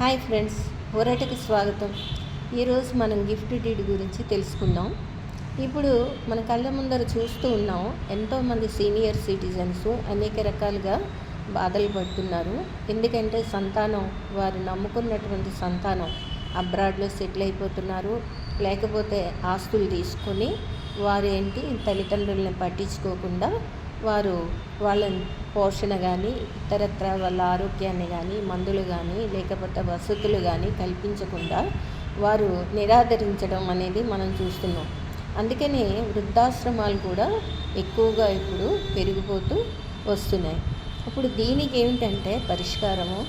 Hi friends, ఒరటకి స్వాగతం. ఈరోజు మనం గిఫ్ట్ డీడ్ గురించి తెలుసుకుందాం. ఇప్పుడు మన కళ్ళ ముందర చూస్తూ ఉన్నాం, ఎంతోమంది సీనియర్ సిటిజన్స్ అనేక రకాలుగా బాధలు పడుతున్నారు. ఎందుకంటే వారు నమ్ముకున్నటువంటి సంతానం అబ్రాడ్లో సెటిల్ అయిపోతున్నారు, లేకపోతే ఆస్తులు తీసుకొని వారేంటి తల్లిదండ్రులను పట్టించుకోకుండా వారు వాళ్ళ పోషణ కానీ ఇతరత్ర వాళ్ళ ఆరోగ్యాన్ని కానీ మందులు కానీ లేకపోతే వసతులు కానీ కల్పించకుండా వారు నిరాదరించడం అనేది మనం చూస్తున్నాం. అందుకనే వృద్ధాశ్రమాలు కూడా ఎక్కువగా ఇప్పుడు పెరిగిపోతూ వస్తున్నాయి. ఇప్పుడు దీనికి ఏమిటంటే పరిష్కారము,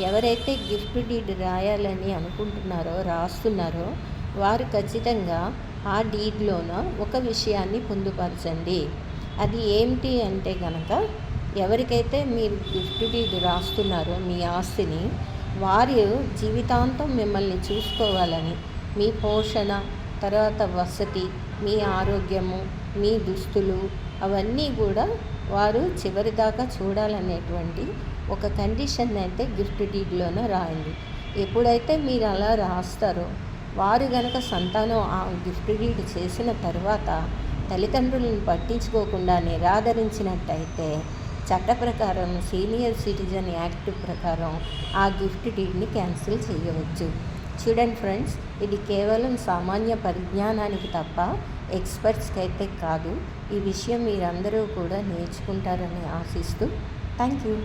ఎవరైతే గిఫ్ట్ డీడ్ రాయాలని రాస్తున్నారో వారు ఖచ్చితంగా ఆ డీడ్లోన ఒక విషయాన్ని పొందుపరచండి. అది ఏమిటి అంటే కనుక, ఎవరికైతే మీరు గిఫ్ట్ డీడ్ రాస్తున్నారో మీ ఆస్తిని, వారు జీవితాంతం మిమ్మల్ని చూసుకోవాలని, మీ పోషణ, తర్వాత వసతి, మీ ఆరోగ్యము, మీ దుస్తులు అవన్నీ కూడా వారు చివరిదాకా చూడాలనేటువంటి ఒక కండిషన్ అయితే గిఫ్ట్ డీడ్లోనే రాయండి. ఎప్పుడైతే మీరు అలా రాస్తారో వారు గనక సంతానం ఆ గిఫ్ట్ డీడ్ చేసిన తర్వాత తల్లిదండ్రులను పట్టించుకోకుండా నిరాదరించినట్టయితే చట్ట ప్రకారం సీనియర్ సిటిజన్ యాక్ట్ ప్రకారం ఆ గిఫ్ట్ డీడ్ని క్యాన్సిల్ చేయవచ్చు. చూడండి ఫ్రెండ్స్, ఇది కేవలం సామాన్య పరిజ్ఞానానికి తప్ప ఎక్స్పర్ట్స్కి అయితే కాదు. ఈ విషయం మీరందరూ కూడా నేర్చుకుంటారని ఆశిస్తూ థ్యాంక్ యూ.